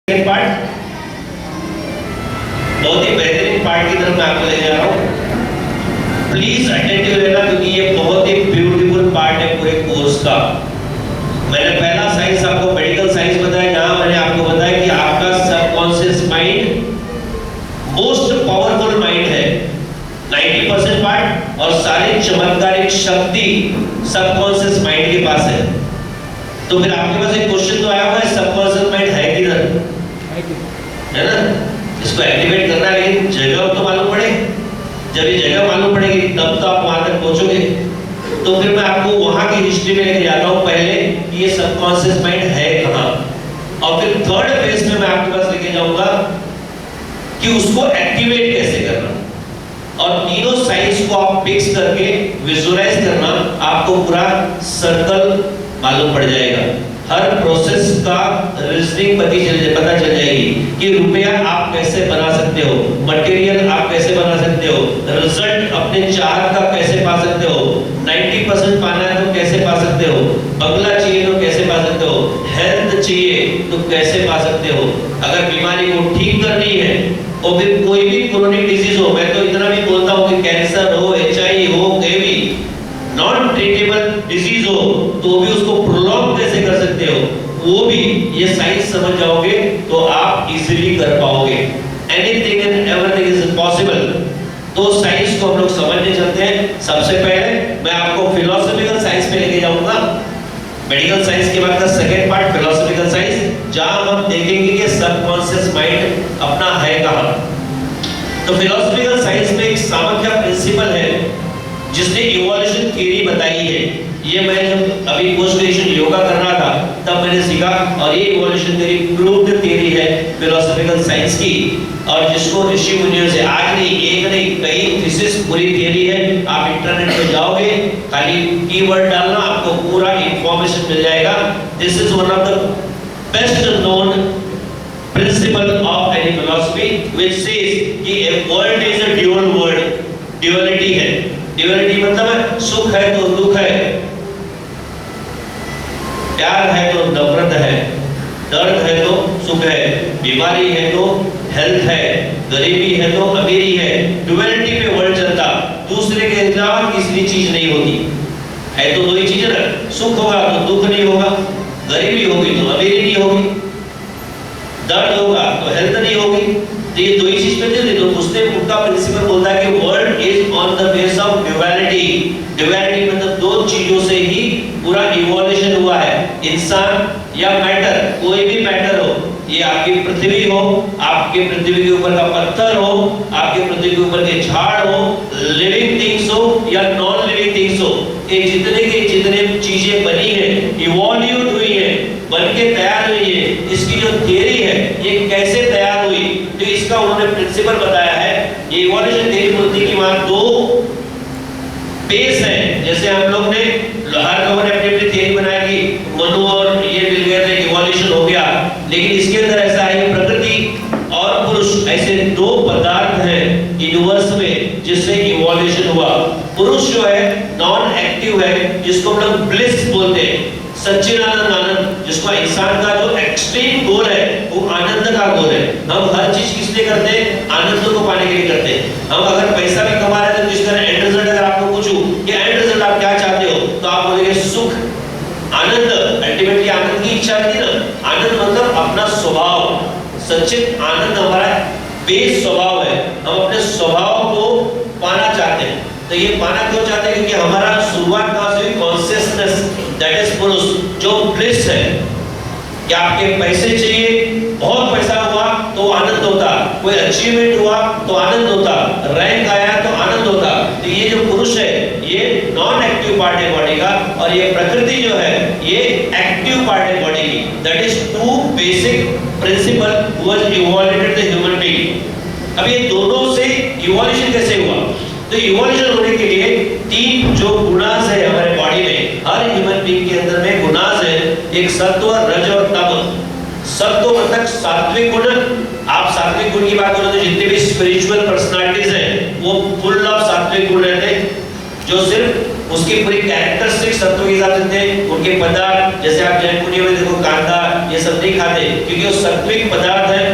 Part बहुत ही बेहतरीन part की तरफ मैं आपको ले जा रहा हूँ। प्लीज अटेंटिव रहना क्योंकि ये बहुत ही ब्यूटीफुल पार्ट है पूरे कोर्स का। मैंने पहला साइंस आपको मेडिकल साइंस बताया, जहां मैंने आपको बताया कि आपका subconscious mind most powerful mind है, 90% पार्ट, और सारी चमत्कारिक शक्ति सबकॉन्शियस माइंड के पास है। तो फिर आपके पास एक क्वेश्चन तो आया हुआ है, सबकॉन्शियस माइंड है किधर, है ना? इसको एक्टिवेट करना है, लेकिन जगह तो मालूम पड़े। जब ये जगह मालूम पड़ेगी तब तो आप वहां तक पहुंचोगे। तो फिर मैं आपको वहां की हिस्ट्री में लेके जाता हूं पहले कि ये सबकॉन्शियस माइंड है कहां, और फिर थर्ड फेज में मैं आपके पास लेके जाऊंगा कि उसको एक्टिवेट कैसे करना। और तीनों साइंस को आप मिक्स करके विजुअलाइज करना, आपको पूरा सर्कल मालूम पड़ जाएगा। हर प्रोसेस का रीजनिंग पता चल जाएगी कि रुपया आप कैसे बना सकते हो, मटेरियल आप कैसे बना सकते हो, रिजल्ट अपने चाहत का कैसे पा सकते हो, 90% पाना है तो कैसे पा सकते हो, बंगला चाहिए तो कैसे पा सकते हो, हेल्थ चाहिए तो कैसे पा सकते हो। अगर बीमारी को ठीक करनी है और फिर कोई भी क्रोनिक डिजीज हो, मैं तो इतना भी बोलता हूँ कि कैंसर हो, HIV हो, कोई नॉन ट्रीटेबल डिजीज हो, तो भी उसको प्रोलॉन्ग कैसे कर सकते हो, वो भी ये साइंस समझ जाओगे तो आप इजीली कर पाओगे। Anything and everything is possible. तो साइंस को हम लोग समझने चलते हैं। सबसे पहले मैं आपको फिलोसॉफिकल साइंस पे लेके जाऊंगा। मेडिकल साइंस के बाद का सेकंड पार्ट फिलोसॉफिकल साइंस, जहां हम देखेंगे कि सबकॉन्शियस माइंड अपना है कहां। तो फिलोसॉफिकल साइंस में एक सामख्य प्रिंसिपल है जिसने इवोल्यूशन थ्योरी बताई है। ये मैं जब अभी पोस्ट ग्रेजुएशन योगा कर रहा था तब मैंने सीखा, और ये इवोल्यूशन थ्योरी प्रूव्ड थ्योरी है फिलोसॉफिकल साइंस की, और जिसको ऋषि मुनियों से आज नहीं एक नहीं कई थीसिस पूरी थ्योरी है। आप इंटरनेट पे जाओगे, खाली कीवर्ड डालना, आपको पूरा इंफॉर्मेशन मिल जाएगा। This is one of the best known principle of any philosophy which says कि a world is a dual world. Duality है, ड्यूअलिटी मतलब है सुख है तो दुख है, प्यार है तो नफरत है, दर्द है तो सुख है, बीमारी है तो हेल्थ है, गरीबी है तो अमीरी है। ड्यूअलिटी पे वर्ल्ड चलता, दूसरे के अलावा तीसरी चीज नहीं होती है। तो दो ही चीजें ना, सुख होगा तो दुख नहीं होगा, गरीबी होगी तो अमीरी नहीं होगी, दर्द होगा तो हेल्थ नहीं होगी। तो ये दो ही चीज पे चलती। तो उसने उनका प्रिंसिपल बोलता है कि world is on the base of duality. Duality मतलब दो चीजों से ही पूरा इवोल्यूशन हुआ है। इंसान या मैटर, कोई भी मैटर हो, ये आपकी पृथ्वी हो, आपके पृथ्वी के ऊपर का पत्थर हो, आपके पृथ्वी के ऊपर के झाड़ हो, लिविंग थिंग्स हो या नॉन लिविंग थिंग्स हो, ये जितने के जितने चीजें बनी है, इवोल्यूट हुई है, बन के तैयार हुई है, इसकी जो थियरी है ये कैसे तैयार हुई, तो इसका उन्होंने प्रिंसिपल बताया है। ये इवोल्यूशन थियरी बोलती है कि वहां दो बेस है। जैसे हम लोग ने हर लोगों ने अपनी अपनी थियरी बनाई कि मनु और ये मिल गए थे, इवोल्यूशन हो गया, लेकिन इसके अंदर ऐसा है प्रकृति और पुरुष ऐसे दो पदार्थ हैं यूनिवर्स में जिससे इवोल्यूशन हुआ। पुरुष जो है नॉन एक्टिव है, जिसको हम लोग ब्लिस बोलते हैं, सच्चिदानंद आनंद, जिसको इंसान का जो एक्सट्रीम गोल है वो आनंद का गोल है। हम हर चीज किस लिए करते हैं? आनंद को पाने के लिए करते हैं। हम अगर पैसा भी कमा रहे हैं तो जिसका एंड रिजल्ट अगर आपको पूछूं कि एंड रिजल्ट आप क्या चाहते हो, तो आप बोलेंगे सुख, आनंद। अल्टीमेटली आनंद की इच्छा रहती है ना। आनंद मतलब अपना स्वभाव, सच्चित आनंद हमारा बेस स्वभाव है। हम अपने स्वभाव को पाना चाहते हैं। तो ये पाना क्यों चाहते हैं? क्योंकि हमारा शुरुआत कहां से हुई? कॉन्शियसनेस, दैट इज पुरुष, जो ब्लिस है। कि आपके पैसे चाहिए, बहुत पैसा हुआ तो आनंद होता, कोई अचीवमेंट हुआ तो आनंद होता, रैंक आया तो आनंद होता। तो ये जो पुरुष है ये नॉन एक्टिव पार्ट है बॉडी का, और ये प्रकृति जो है ये एक्टिव पार्ट है बॉडी की। That is two basic principle was evoluted the human being. अब ये दोनों से इवोल्यूशन कैसे हुआ? तो इवोल्यूशन होने के लिए तीन जो गुणास है हमारे बॉडी में, हर ह्यूमन बीइंग के अंदर में गुणास है, एक सत्व, रज और तम। सत्व मतलब सात्विक गुण। आप सात्विक गुण की बात करो तो जितने भी स्पिरिचुअल पर्सनालिटीज हैं वो फुल ऑफ सात्विक गुण रहते हैं, जो सिर्फ उसकी पूरी कैरेक्टरिस्टिक्स तत्वों के हिसाब से थे, उनके पदार्थ, जैसे आप जैनपुरी में देखो कांदा ये सब नहीं खाते क्योंकि वो सात्विक पदार्थ है,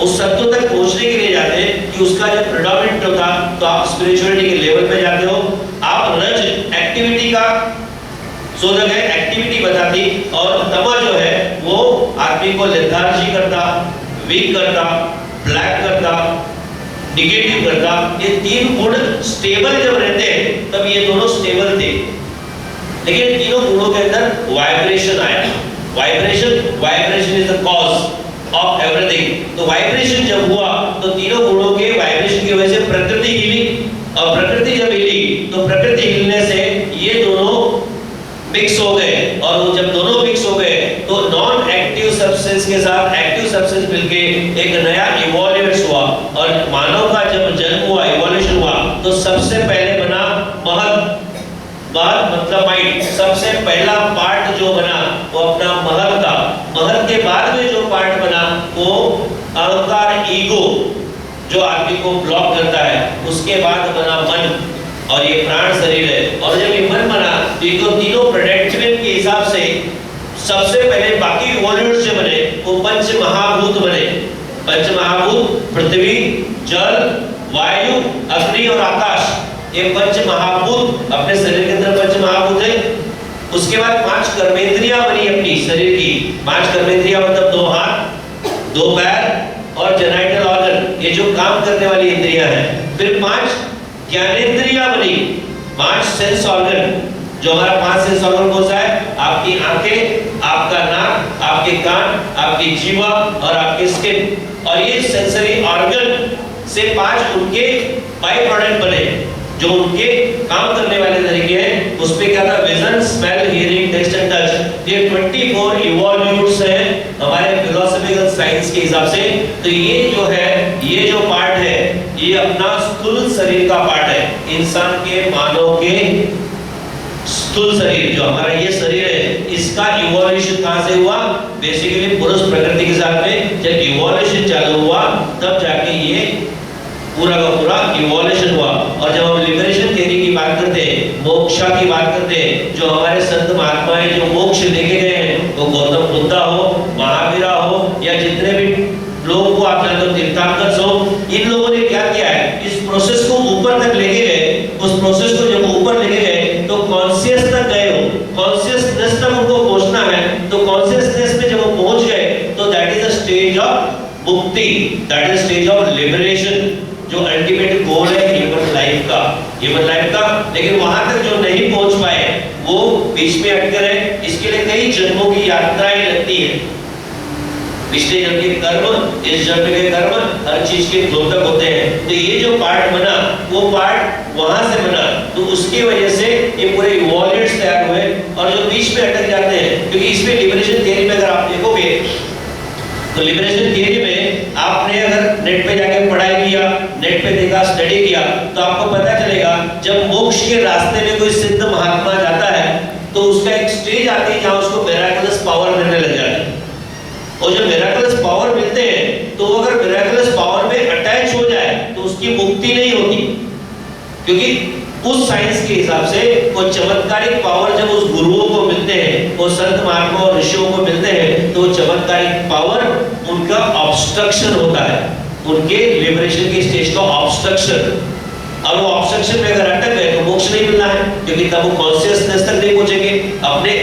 उस सत्व तक पहुंचने के लिए जाते हैं कि उसका जब प्रेडोमिनेंट होता तो आप स्पिरिचुअलिटी के लेवल पे जाते हो। आप रज एक्टिविटी का शोधक है, एक्टिविटी बताती, और तमा जो है वो आदमी को लेथार्जी करता, वीक करता, ब्लैक करता, निगेटिव करता। ये तीन गुण स्टेबल जब रहते हैं तब ये दोनों स्टेबल थे, लेकिन तीनों गुणों के अंदर वाइब्रेशन आया। Vibration is the cause of everything. तो वाइब्रेशन जब हुआ तो तीनों गुणों के वाइब्रेशन की वजह से प्रकृति हिली, और प्रकृति जब हिली तो प्रकृति हिलने से ये दोनों मिक्स हो गए, और वो जब दोनों मिक्स हो गए तो नॉन एक्टिव सब्सटेंस के साथ एक्टिव सब्सटेंस मिलके एक नया इवोल्यूशन हुआ। और मानव का जब जन्म हुआ, इवोल्यूशन हुआ, तो सबसे पहले बना महत मतलब माइंड। सबसे पहला पार्ट जो बना वो अपना महत था। महत के बाद में जो पार्ट बना वो अहंकार, ईगो, जो आदमी को ब्लॉक करता है, उसके बाद बना मन, और ये प्राण शरीर है। और जब ये मन बना तो ये तीनों प्रेडिक्टेड के हिसाब से सबसे पहले बाकी इवोल्यूशन से बने वो पंच महाभूत बने। पंच महाभूत पृथ्वी, जल, वायु, अग्नि और आकाश, ये पंच महाभूत अपने शरीर के अंदर पंच महाभूत है। उसके बाद पांच कर्मेंद्रियां बनी अपनी शरीर की। पांच कर्मेंद्रियां मतलब दो हाथ, दो पैर और जेनिटल ऑर्गन, ये जो काम करने वाली इंद्रियां हैं। फिर पांच ज्ञानेंद्रियां बनी, पांच सेंस ऑर्गन। जो हमारा पांच सेंस ऑर्गन कौन सा है? आपकी आंखें, आपका नाक, आपके कान, आपकी जीवा और आपके स्किन। और ये सेंसरी ऑर्गन से पांच उनके बाय प्रोडक्ट बने, जो उनके काम करने वाले तरीके हैं। उसमें क्या था? Vision, smell, hearing, taste and touch. ये 24 इवोल्यूट्स हैं हमारे फिलोसॉफिकल साइंस के हिसाब से। तो ये जो है, ये जो पार्ट है, ये अपना स्थूल शरीर का पार्ट है। इंसान के, मानव के स्थूल शरीर, जो हमारा ये शरीर है, इसका इवोल्यूशन कहां से हुआ? बेसिकली पुरुष प्रकृति के साथ में जब इवोल्यूशन चालू हुआ तब जाके ये पूरा का पूरा इवोल्यूशन हुआ। और जब हम लिबरेशन थ्योरी की बात करते हैं, मोक्षा की बात करते हैं, जो हमारे संत महात्माएं जो मोक्ष लेके गए हैं, वो गौतम बुद्धा हो, महावीरा हो, या जितने भी लोगों को आप जानते हो, तीर्थंकर हो, इन लोगों ने क्या किया है? इस प्रोसेस को ऊपर तक लेके गए। उस प्रोसेस को जब ऊपर लेके गए तो कॉन्शियस तक गए हो, कॉन्शियसनेस तक उनको पहुंचना है। तो कॉन्शियसनेस में जब वो पहुंच गए तो that is a stage of mukti, that is stage of liberation, जो अल्टीमेट गोल है ह्यूमन लाइफ का। लेकिन वहां तक जो नहीं पहुंच पाए वो बीच में अटके रहे। इसके लिए कई जन्मों की यात्राएं लगती है। पिछले जन्म के कर्म, इस जन्म के कर्म, हर चीज के द्योतक होते हैं। तो ये जो पार्ट बना वो पार्ट वहां से बना, तो उसकी वजह से ये पूरे इवोल्यूट्स तैयार हुए। और जो बीच में अटक जाते हैं, क्योंकि इसमें लिबरेशन थ्योरी में अगर आप देखोगे तो लिबरेशन थ्योरी में आपने अगर नेट पे जाके पढ़ाई किया, नेट पे देखा, स्टडी किया, तो आपको पता चलेगा जब मोक्ष के रास्ते में कोई सिद्ध महात्मा जाता है तो उसका एक स्टेज आती है जहां उसको मिरेकलस पावर मिलने लग जाती है। और जो मिरेकलस पावर मिलते हैं तो अगर मिरेकलस पावर में अटैच हो जाए तो उसकी मुक्ति नहीं होती, क्योंकि उस साइंस के हिसाब से वो चमत्कारिक पावर जब उस गुरुओं को मिलते हैं, वो संत महात्मा और ऋषियों को मिलते हैं, तो चमत्कारिक पावर उनका ऑब्स्ट्रक्शन होता है, उनके लिबरेशन के स्टेज का ऑब्स्ट्रक्शन। और वो ऑब्स्ट्रक्शन में अगर अटक गए तो मोक्ष नहीं मिलना है, क्योंकि तब वो कॉन्शियसनेस तक नहीं पहुंचेंगे, अपने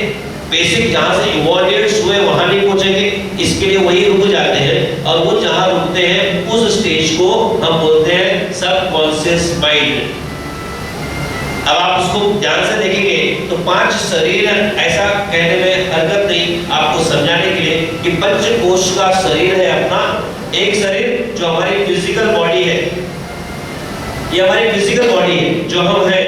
बेसिक जहां से इवोल्यूट्स हुए वहां नहीं पहुंचेंगे। इसके लिए वही रुक जाते हैं, और वो जहां रुकते हैं उस स्टेज को हम बोलते हैं सबकॉन्शियस माइंड। अब आप उसको ध्यान से देखेंगे तो पांच शरीर, ऐसा कहने में हरकत नहीं आपको समझाने के लिए कि पंच कोश का शरीर है अपना। एक शरीर जो हमारी फिजिकल बॉडी है, ये हमारी फिजिकल बॉडी है जो हम है।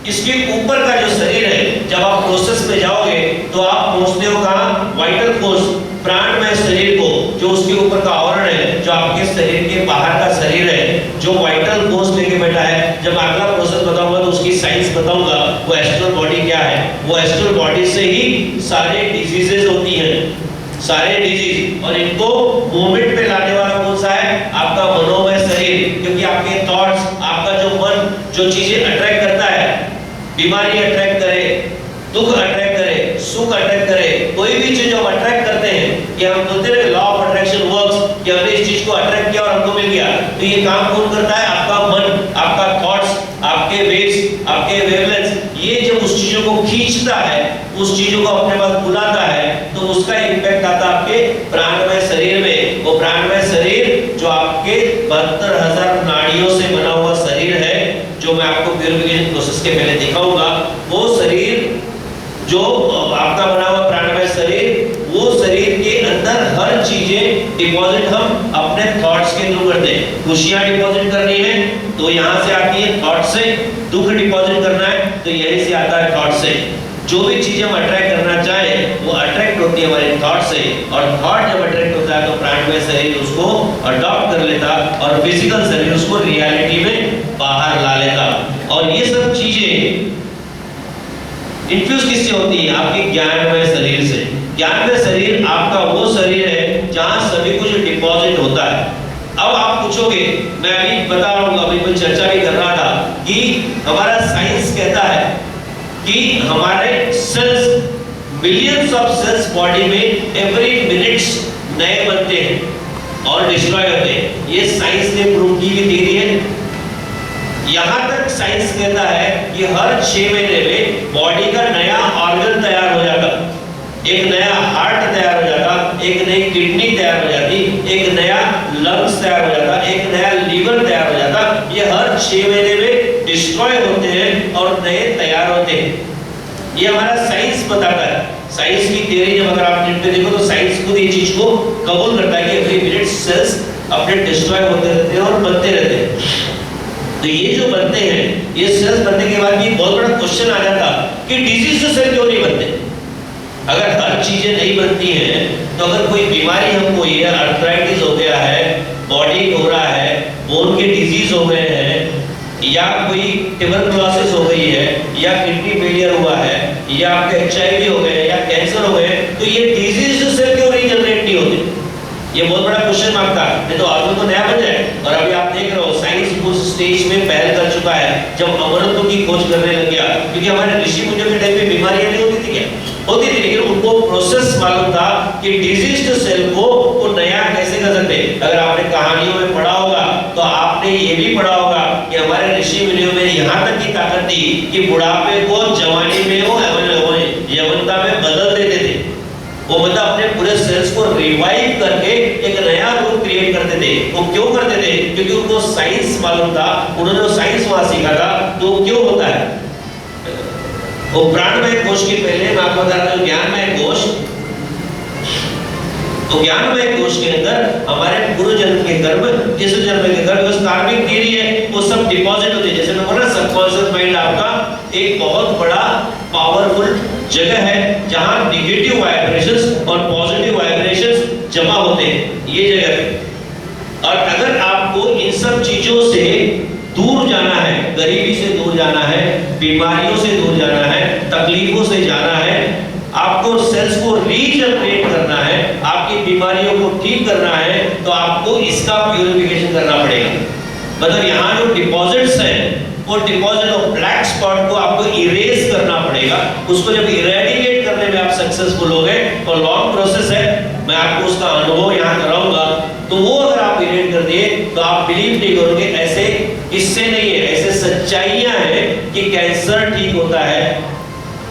इसके ऊपर का जो शरीर है, जब आप प्रोसेस में जाओगे तो आप पहुंचते हो कहाँ? वाइटल फोर्स, प्राणमय शरीर को, जो उसके ऊपर का आवरण है, जो आपके शरीर के बाहर का शरीर है, जो वाइटल फोर्स लेके बैठा है। जब अगला प्रोसेस बताऊंगा तो उसकी साइंस बताऊंगा, वो एस्ट्रल बॉडी क्या है। वो एस्ट्रल बॉडी से ही सारे डिजीजेस होती हैं, सारे डिजीज, और इनको मूवमेंट पे लाने वाला कौन सा है? आपका मनोमय शरीर, क्योंकि आपके थॉट्स, आपका जो मन जो चीजें अट्रैक्ट करता है, बीमारी अट्रैक्ट करे, दुख अट्रैक्ट करे, सुख अट्रैक्ट करे, कोई भी चीज हम अट्रैक्ट करते हैं कि हम बोलते हैं लॉ ऑफ अट्रैक्शन वर्क्स कि हमने इस चीज को अट्रैक्ट किया और हमको मिल गया। तो ये काम कौन करता है? आपका मन, आपका थॉट्स, आपके वेव्स, आपके वेवलेंथ्स। ये जब उस चीजों को खींचता है, उस चीजों को अपने पास बुलाता है, तो उसका इंपैक्ट आता है आपके प्राणमय शरीर में। वो प्राणमय शरीर जो आपके 72,000 नाड़ियों से बना हुआ शरीर है, जो मैं आपको प्यूरिफिकेशन प्रोसेस के पहले दिखाऊंगा, वो शरीर जो आपका बना हुआ प्राणमय शरीर, वो शरीर के अंदर हर चीजें डिपॉजिट हम अपने थॉट्स के थ्रू करते हैं। खुशियां डिपॉजिट करनी है तो यहाँ से आती है थॉट से, दुख डिपॉजिट करना है तो यहीं से आता है थॉट से। जो भी चीजें हम अट्रैक्ट करना चाहे वो अट्रैक्ट होती है हमारे थॉट से, और थॉट जब अट्रैक्ट होता है तो प्राणमय शरीर उसको अडॉप्ट कर लेता और फिजिकल शरीर उसको रियलिटी में बाहर ला लेता। और ये सब चीजें इन्फ्यूज किससे होती है? आपके ज्ञानमय शरीर से। ज्ञानमय शरीर आपका वो शरीर है जहां सभी कुछ डिपॉजिट होता है। अब आप पूछोगे, मैं अभी बता रहा हूं, अभी कोई चर्चा भी कर रहा था कि हमारा साइंस कहता है कि हमारे cells, millions of cells body में एवरी मिनट्स नए बनते हैं और डिस्ट्रॉय होते हैं। ये साइंस ने प्रूव की भी थ्योरी है। यहां तक साइंस कहता है कि हर 6 महीने में बॉडी का नया ऑर्गन तैयार हो जाता, एक नया हार्ट तैयार हो जाता, एक नई किडनी तैयार हो जाती, एक नया लंग्स तैयार हो जाता, एक नया लीवर तैयार हो जाता। ये हर 6 महीने में डिस्ट्रॉय होते हैं और नए तैयार होते हैं। ये हमारा साइंस बताता है। साइंस की थ्योरी जब अगर आप नेट पे देखो तो साइंस खुद ये चीज को कबूल करता है कि एवरी मिनट सेल्स अपने डिस्ट्रॉय होते रहते हैं और बनते रहते हैं। तो ये जो बनते हैं, ये सेल्स बनने के बाद ये बहुत बड़ा क्वेश्चन आ जाता कि डिजीज से सेल क्यों नहीं बनते? अगर हर चीजें नहीं बनती हैं तो अगर कोई बीमारी हमको, ये आर्थराइटिस हो गया है, बॉडी हो रहा है, बोन के डिजीज हो गए हैं, या कोई ट्यूबरकुलोसिस हो गई है, या किडनी फेलियर हुआ है, या आपके HIV हो गए, या कैंसर हो गए, तो ये डिजीज सेल क्यों रीजनरेट नहीं होते? ये बहुत बड़ा क्वेश्चन मांगता है। नहीं तो आदमी को नया बन जाए। और अभी आप देख रहे हो साइंस उस स्टेज में पहल कर चुका है जब अमरत्व की खोज करने लग गया, क्योंकि हमारे ऋषि मुनियों के टाइम में बीमारियां नहीं होती थी क्या? होती थी, लेकिन उनको प्रोसेस मालूम था कि डिजीज्ड सेल को वो नया कैसे कर सकते। अगर आपने कहानियों में पढ़ा होगा तो आपने ये भी पढ़ा होगा कि हमारे ऋषि मुनियों में यहाँ तक की ताकत थी कि बुढ़ापे को जवानी में हो यवनता में बदल देते थे। वो मतलब अपने पूरे सेल्स को रिवाइव करके एक नया रूप क्रिएट करते थे। वो क्यों करते थे? क्योंकि उनको साइंस मालूम था, उन्होंने साइंस वहां सीखा था। तो क्यों होता है? वो प्राणमय कोश के पहले मैं आपको बता रहा हूं ज्ञानमय कोश। तो ज्ञानमय कोश के अंदर हमारे पूर्व जन्म के कर्म, जिस जन्म के कर्म उस कार्मिक थ्योरी है, वो सब डिपॉजिट होते हैं। जैसे मैं बोला सबकॉन्शियस माइंड आपका एक बहुत बड़ा पावरफुल जगह है जहां नेगेटिव वाइब्रेशंस और पॉजिटिव वाइब्रेशंस जमा होते हैं, ये जगह पे। और अगर आपको इन सब चीजों से दूर जाना है, गरीबी से दूर जाना है, बीमारियों से दूर जाना है, तकलीफों से जाना है, आपको सेल्स को रीजनरेट करना है, आपकी बीमारियों को ठीक करना है, तो आपको इसका प्यूरिफिकेशन करना पड़ेगा। मतलब यहाँ जो डिपॉजिट्स हैं, वो डिपॉजिट ऑफ ब्लैक स्पॉट को आपको इरेज करना पड़ेगा। उसको जब इरेडिकेट करने में आप सक्सेसफुल हो गए, तो लॉन्ग प्रोसेस है, मैं आपको उसका अनुभव यहाँ कराऊंगा। तो वो अगर आप इरेड कर दिए तो आप बिलीव नहीं करोगे, ऐसे किस्से नहीं है, ऐसे सच्चाइयां हैं कि कैंसर ठीक होता है,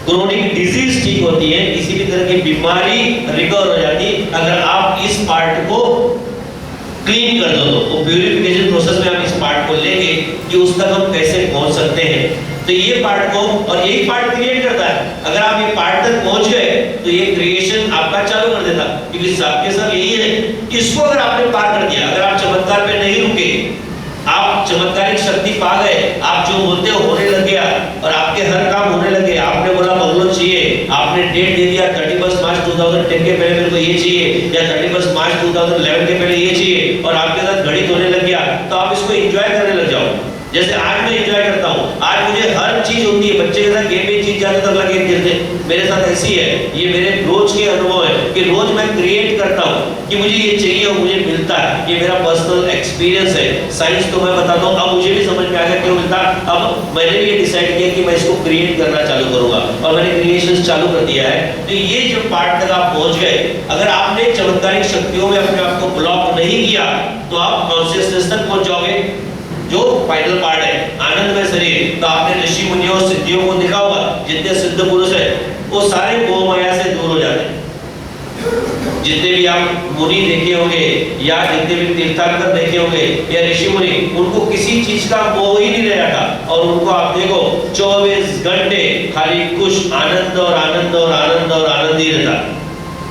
क्रोनिक डिजीज ठीक होती है, किसी भी तरह की बीमारी रिकवर हो जाती अगर आप इस पार्ट को क्लीन कर दो। तो प्यूरिफिकेशन प्रोसेस में हम इस पार्ट को लेंगे कि उस तक हम कैसे पहुंच सकते हैं। तो ये पार्ट को, और एक पार्ट क्रिएट करता है। अगर आप ये पार्ट तक पहुंच गए तो ये क्रिएशन आपका चालू कर देता, क्योंकि सबके सब यही है। इसको अगर आपने पार कर दिया, अगर आप चमत्कार पे नहीं रुके, आप चमत्कारिक शक्ति पा गए, आप जो बोलते हो होने लग गया और आपके हर काम होने लगे। आपने बोला बंगलो चाहिए, आपने डेट दे दिया 31 मार्च 2010 के पहले मेरे को ये चाहिए, या 31 मार्च 2011 के पहले ये चाहिए, और आपके साथ घड़ी होने लग गया, तो आप इसको एंजॉय करने लग जाओ। जैसे आज मैं एंजॉय करता हूँ, आज मुझे हर चीज होती है, बच्चे के साथ गेम में चीज जाने तक लगे खेलते, मेरे साथ ऐसी है, ये मेरे रोज के अनुभव है कि रोज मैं क्रिएट करता हूँ कि मुझे ये चाहिए और मुझे मिलता है, ये मेरा पर्सनल एक्सपीरियंस है। साइंस तो मैं बताता हूँ, अब मुझे भी समझ में आ गया क्यों मिलता। अब मैंने भी ये डिसाइड किया कि मैं इसको क्रिएट करना चालू करूंगा और मैंने क्रिएशन चालू कर दिया है। तो ये जो पार्ट तक आप पहुंच गए, अगर आपने चमत्कारिक शक्तियों में अपने आप को ब्लॉक नहीं किया तो आप कॉन्शियसनेस तक पहुंच जाओगे, जो फाइनल पार्ट है आनंद में शरीर। तो आपने ऋषि मुनियों और सिद्धियों को देखा होगा, जितने सिद्ध पुरुष है वो सारे मोह माया से दूर हो जाते हैं। जितने भी आप मुनि देखे होंगे या जितने भी तीर्थंकर देखे होंगे या ऋषि मुनि, उनको किसी चीज का मोह ही नहीं रहता था। और उनको आप देखो 24 घंटे खाली खुश, आनंद और आनंद और आनंद और आनंद ही रहता।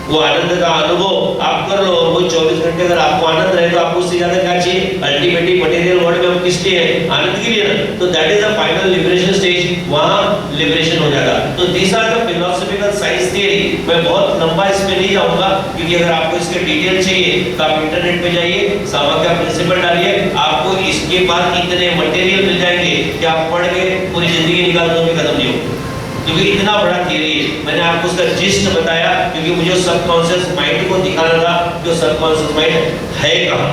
वो आनंद का अनुभव आप कर लो, और वो 24 घंटे अगर आपको आनंद रहे तो आपको उससे ज्यादा क्या चाहिए? अल्टीमेटली मटेरियल वर्ल्ड में हम किस लिए हैं? आनंद के लिए ना। तो that is the final liberation stage, वहां लिबरेशन हो जाता। तो this are the philosophical science theory. मैं बहुत लंबा इसमें नहीं जाऊंगा, क्योंकि अगर आपको इसके डिटेल चाहिए तो आप इंटरनेट पे जाइए, सामाख्या प्रिंसिपल डालिए, आपको इसके बाद इतने मटेरियल मिल जाएंगे कि आप पढ़ के पूरी जिंदगी निकाल दो, भी खत्म नहीं होगा, क्योंकि इतना बड़ा थियरी है। मैंने आपको उसका जिस्ट बताया क्योंकि मुझे सबकॉन्शियस माइंड को दिखाना था कि सबकॉन्शियस माइंड है कहाँ।